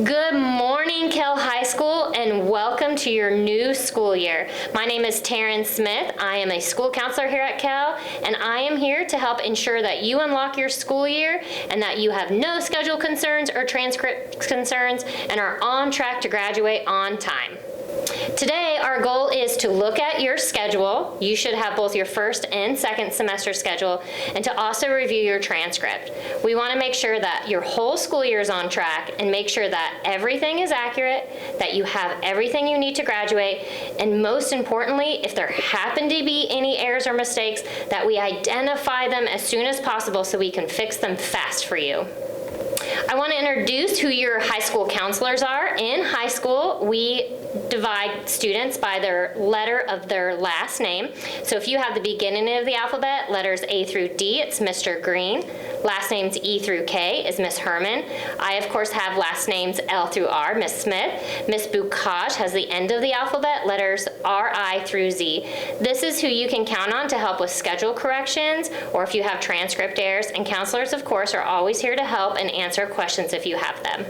Good morning, Kell High School, and welcome to your new school year. My name is Taryn Smith. I am a school counselor here at Kell, and I am here to help ensure that you unlock your school year and that you have no schedule concerns or transcript concerns and are on track to graduate on time. Today, our goal is to look at your schedule. You should have both your first and second semester schedule, and to also review your transcript. We want to make sure that your whole school year is on track and make sure that everything is accurate, that you have everything you need to graduate, and most importantly, if there happen to be any errors or mistakes, that we identify them as soon as possible so we can fix them fast for you. I want to introduce who your high school counselors are. In high school, we divide students by their letter of their last name. So if you have the beginning of the alphabet, letters A through D, it's Mr. Green. Last names E through K is Miss Herman. I, of course, have last names L through R, Miss Smith. Miss Bukaj has the end of the alphabet, letters R-I through Z. This is who you can count on to help with schedule corrections or if you have transcript errors, and counselors, of course, are always here to help and answer questions if you have them.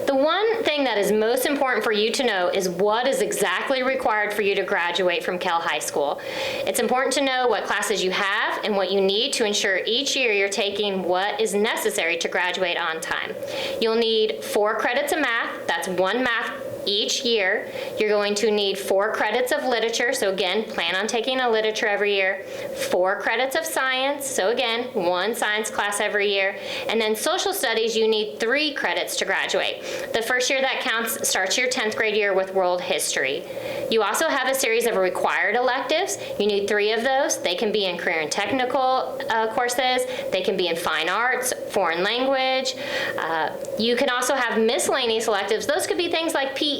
The one thing that is most important for you to know is what is exactly required for you to graduate from Kell High School. It's important to know what classes you have and what you need to ensure each year you're taking what is necessary to graduate on time. You'll need 4 credits of math, that's 1 math each year. You're going to need 4 credits of literature, so again, plan on taking a literature every year. 4 credits of science, so again, 1 science class every year. And then social studies, you need 3 credits to graduate. The first year that counts starts your 10th grade year with world history. You also have a series of required electives. You need 3 of those. They can be in career and technical courses. They can be in fine arts, foreign language. You can also have miscellaneous electives. Those could be things like PE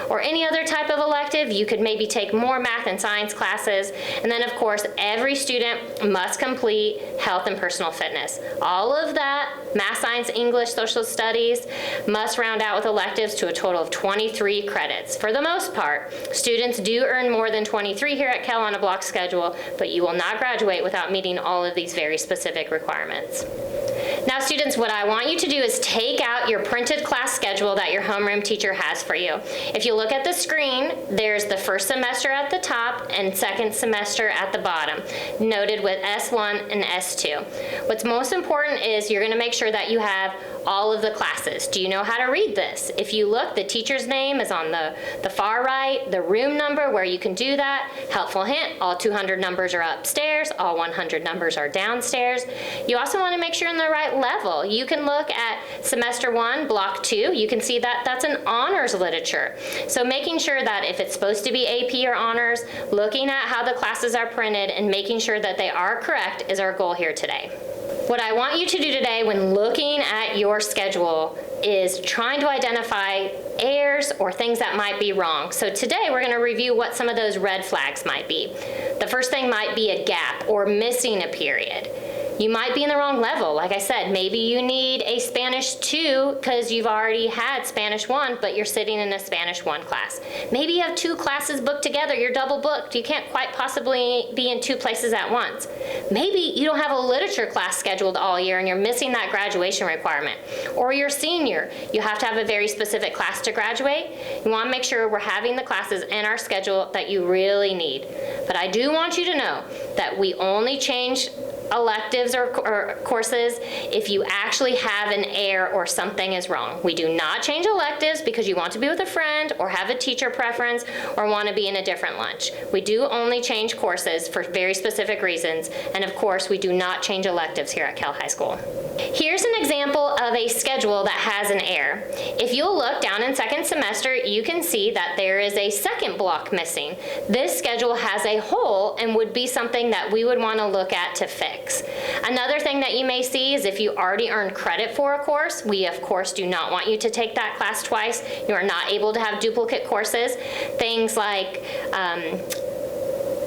or any other type of elective. You could maybe take more math and science classes. And then, of course, every student must complete health and personal fitness. All of that, math, science, English, social studies, must round out with electives to a total of 23 credits. For the most part, students do earn more than 23 here at Kell on a block schedule, but you will not graduate without meeting all of these very specific requirements. Now, students, what I want you to do is take out your printed class schedule that your homeroom teacher has for you. If you look at the screen, there's the first semester at the top and second semester at the bottom, noted with S1 and S2. What's most important is you're going to make sure that you have all of the classes. Do you know how to read this? If you look, the teacher's name is on the far right, the room number where you can do that. Helpful hint, all 200 numbers are upstairs, all 100 numbers are downstairs. You also want to make sure you're in the right level. You can look at semester 1, block 2. You can see that that's an honors literature. So making sure that if it's supposed to be AP or honors, looking at how the classes are printed and making sure that they are correct is our goal here today. What I want you to do today when looking at your schedule is trying to identify errors or things that might be wrong. So today we're going to review what some of those red flags might be. The first thing might be a gap or missing a period. You might be in the wrong level. Like I said, maybe you need a Spanish 2 because you've already had Spanish 1, but you're sitting in a Spanish 1 class. Maybe you have 2 classes booked together, you're double booked. You can't quite possibly be in 2 places at once. Maybe you don't have a literature class scheduled all year and you're missing that graduation requirement. Or you're a senior, you have to have a very specific class to graduate. You want to make sure we're having the classes in our schedule that you really need. But I do want you to know that we only change electives or courses if you actually have an error or something is wrong. We do not change electives because you want to be with a friend or have a teacher preference or want to be in a different lunch. We do only change courses for very specific reasons, and of course we do not change electives here at Kell High School. Here's an example of a schedule that has an error. If you'll look down in second semester, you can see that there is a second block missing. This schedule has a hole and would be something that we would want to look at to fix. Another thing that you may see is if you already earned credit for a course, we of course do not want you to take that class twice. You are not able to have duplicate courses. Things like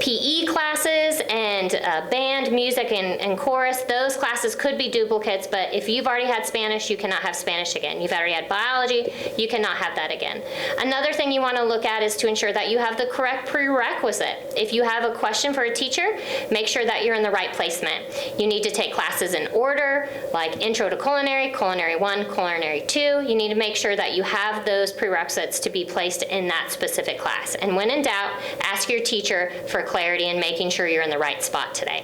PE classes and band, music, and chorus, those classes could be duplicates, but if you've already had Spanish, you cannot have Spanish again. You've already had biology, you cannot have that again. Another thing you want to look at is to ensure that you have the correct prerequisite. If you have a question for a teacher, make sure that you're in the right placement. You need to take classes in order, like Intro to Culinary, Culinary 1, Culinary 2. You need to make sure that you have those prerequisites to be placed in that specific class. And when in doubt, ask your teacher for clarity and making sure you're in the right spot today.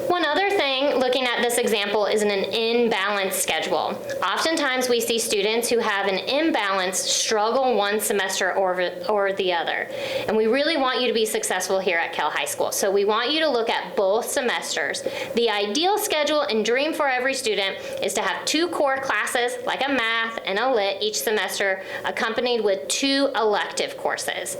One other thing, looking at this example, is an imbalanced schedule. Oftentimes we see students who have an imbalance struggle one semester or the other. And we really want you to be successful here at Kell High School. So we want you to look at both semesters. The ideal schedule and dream for every student is to have 2 core classes, like a math and a lit, each semester, accompanied with 2 elective courses.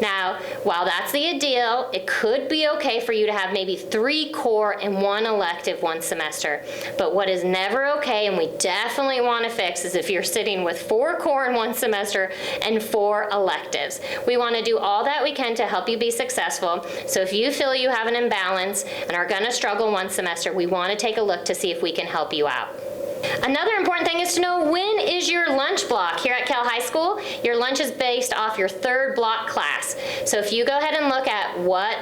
Now, while that's the ideal, it could be okay for you to have maybe 3 core and 1 elective one semester. But what is never okay, and we definitely want to fix, is if you're sitting with 4 core in one semester and 4 electives. We want to do all that we can to help you be successful. So if you feel you have an imbalance and are going to struggle one semester, we want to take a look to see if we can help you out. Another important thing is to know, when is your lunch block here at Kell High School? Your lunch is based off your 3rd block class. So if you go ahead and look at what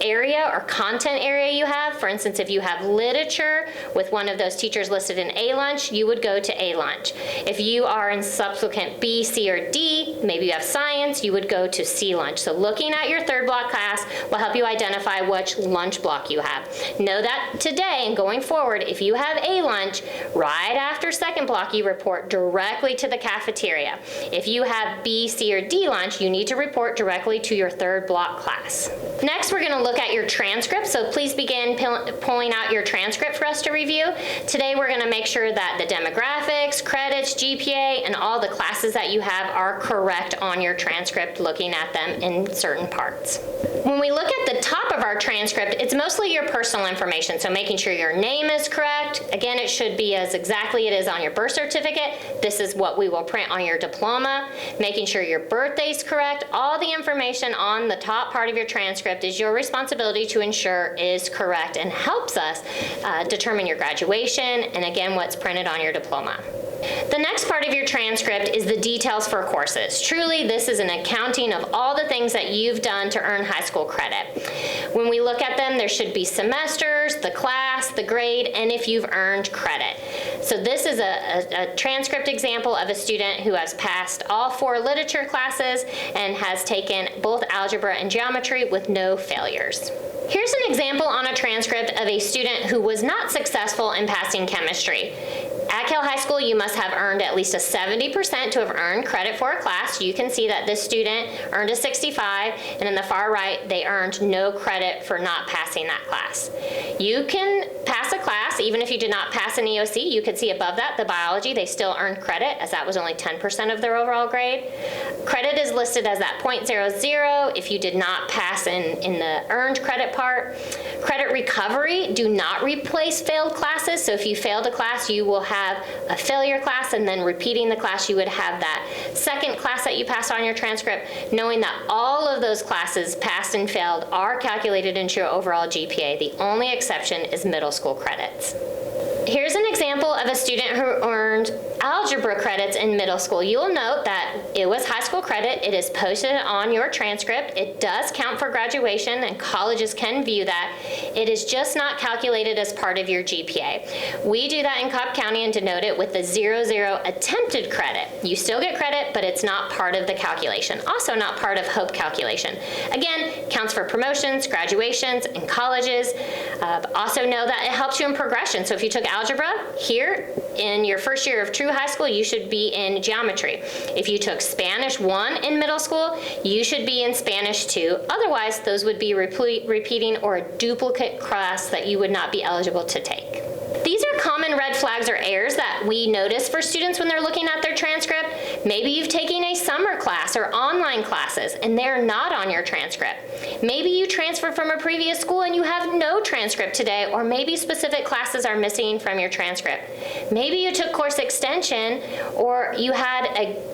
area or content area you have. For instance, if you have literature with one of those teachers listed in A lunch, you would go to A lunch. If you are in subsequent B, C, or D, maybe you have science, you would go to C lunch. So looking at your 3rd block class will help you identify which lunch block you have. Know that today and going forward, if you have A lunch, right after 2nd block, you report directly to the cafeteria. If you have B, C, or D lunch, you need to report directly to your 3rd block class. Next, we're going to look at your transcript, so please begin pulling out your transcript for us to review. Today we're going to make sure that the demographics, credits, GPA, and all the classes that you have are correct on your transcript, looking at them in certain parts. When we look at the top of our transcript, it's mostly your personal information, so making sure your name is correct. Again, it should be as exactly it is on your birth certificate. This is what we will print on your diploma. Making sure your birthday is correct. All the information on the top part of your transcript is your responsibility to ensure is correct and helps us determine your graduation and, again, what's printed on your diploma. The next part of your transcript is the details for courses. Truly, this is an accounting of all the things that you've done to earn high school credit. When we look at them, there should be semesters, the class, the grade, and if you've earned credit. So this is a transcript example of a student who has passed all 4 literature classes and has taken both algebra and geometry with no failures. Here's an example on a transcript of a student who was not successful in passing chemistry. At Kell High School, you must have earned at least a 70% to have earned credit for a class. You can see that this student earned a 65, and in the far right, they earned no credit for not passing that class. You can pass a class, even if you did not pass an EOC. You could see above that, the biology, they still earned credit, as that was only 10% of their overall grade. Credit is listed as that .00 if you did not pass in the earned credit part. Credit recovery, do not replace failed classes. So if you failed a class, you will have a failure class, and then repeating the class, you would have that second class that you passed on your transcript, knowing that all of those classes passed and failed are calculated into your overall GPA. The only exception is middle school credits. Here's an example of a student who earned algebra credits in middle school. You'll note that it was high school credit. It is posted on your transcript. It does count for graduation, and colleges can view that. It is just not calculated as part of your GPA. We do that in Cobb County and denote it with the 00 attempted credit. You still get credit, but it's not part of the calculation. Also not part of HOPE calculation. Again, counts for promotions, graduations, and colleges. Also know that it helps you in progression. So if you took algebra, here in your first year of true high school, you should be in geometry. If you took Spanish 1 in middle school, you should be in Spanish 2. Otherwise, those would be repeating or a duplicate class that you would not be eligible to take. These are common red flags or errors that we notice for students when they're looking at their transcript. Maybe you've taken a summer class class or online classes, and they're not on your transcript. Maybe you transferred from a previous school and you have no transcript today, or maybe specific classes are missing from your transcript. Maybe you took course extension, or you had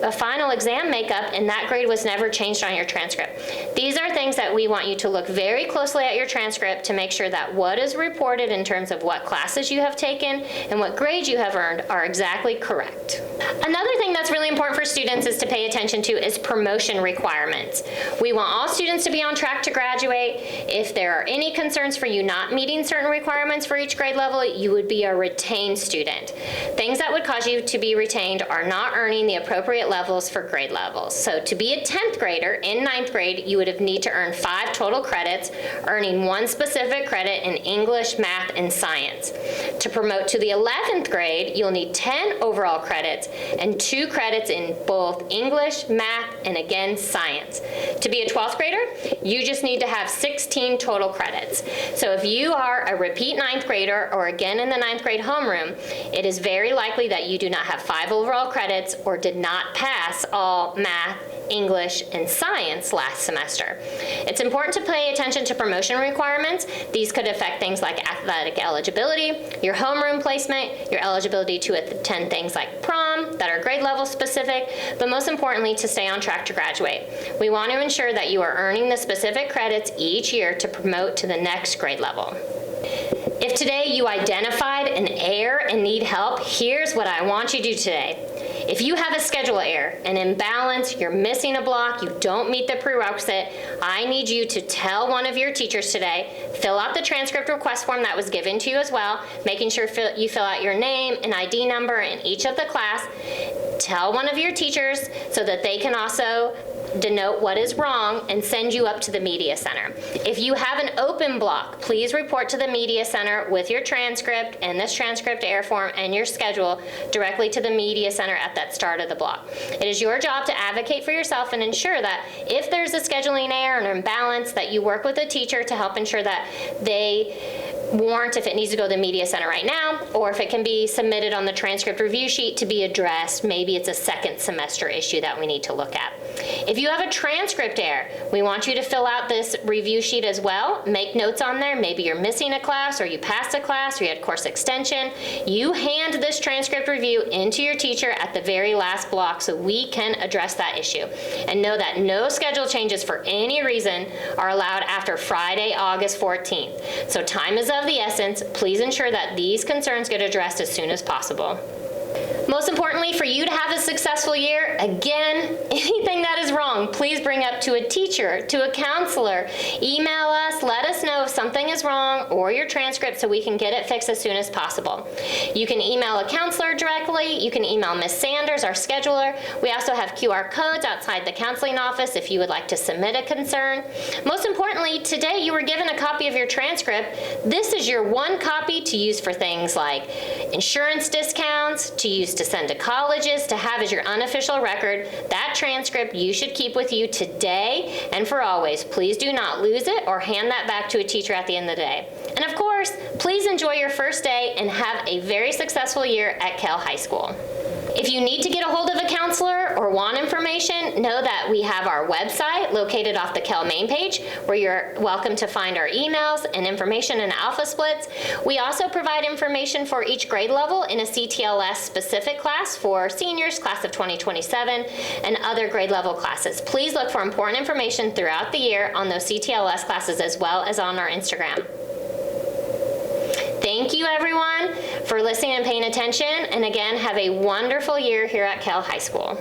a final exam makeup and that grade was never changed on your transcript. These are things that we want you to look very closely at your transcript to make sure that what is reported in terms of what classes you have taken and what grades you have earned are exactly correct. Another thing that's really important for students is to pay attention to is promotion requirements. We want all students to be on track to graduate. If there are any concerns for you not meeting certain requirements for each grade level, you would be a retained student. Things that would cause you to be retained are not earning the appropriate levels for grade levels. So to be a 10th grader in 9th grade, you would need to earn 5 total credits, earning 1 specific credit in English, math, and science. To promote to the 11th grade, you'll need 10 overall credits and 2 credits in both English, math, and again, science. To be a 12th grader, you just need to have 16 total credits. So if you are a repeat 9th grader or again in the 9th grade homeroom, it is very likely that you do not have 5 overall credits or did not pass all math, English, and science last semester. It's important to pay attention to promotion requirements. These could affect things like athletic eligibility, your homeroom placement, your eligibility to attend things like prom that are grade level specific, but most importantly, to stay on track to graduate. We want to ensure that you are earning the specific credits each year to promote to the next grade level. If today you identified an error and need help, here's what I want you to do today. If you have a schedule error, an imbalance, you're missing a block, you don't meet the prerequisite, I need you to tell one of your teachers today, fill out the transcript request form that was given to you as well, making sure you fill out your name and ID number in each of the class. Tell one of your teachers so that they can also denote what is wrong and send you up to the media center. If you have an open block, please report to the media center with your transcript and this transcript error form and your schedule directly to the media center at that start of the block. It is your job to advocate for yourself and ensure that if there's a scheduling error or imbalance, that you work with a teacher to help ensure that they warrant if it needs to go to the media center right now, or if it can be submitted on the transcript review sheet to be addressed. Maybe it's a second semester issue that we need to look at. If you have a transcript error, we want you to fill out this review sheet as well. Make notes on there. Maybe you're missing a class, or you passed a class, or you had course extension. You hand this transcript review into your teacher at the very last block so we can address that issue. And know that no schedule changes for any reason are allowed after Friday, August 14th. So time is of the essence. Please ensure that these concerns get addressed as soon as possible. Most importantly, for you to have a successful year, again, anything that is wrong, please bring up to a teacher, to a counselor. Email us, let us know if something is wrong or your transcript so we can get it fixed as soon as possible. You can email a counselor directly. You can email Ms. Sanders, our scheduler. We also have QR codes outside the counseling office if you would like to submit a concern. Most importantly, today you were given a copy of your transcript. This is your one copy to use for things like insurance discounts, to use to send to colleges, to have as your unofficial record. That transcript you should keep with you today and for always. Please do not lose it or hand that back to a teacher at the end of the day. And of course, please enjoy your first day and have a very successful year at Kell High School. If you need to get a hold of a counselor or want information, know that we have our website located off the Kell main page, where you're welcome to find our emails and information and alpha splits. We also provide information for each grade level in a CTLS specific class for seniors, class of 2027, and other grade level classes. Please look for important information throughout the year on those CTLS classes as well as on our Instagram. Thank you, everyone, for listening and paying attention. And again, have a wonderful year here at Kell High School.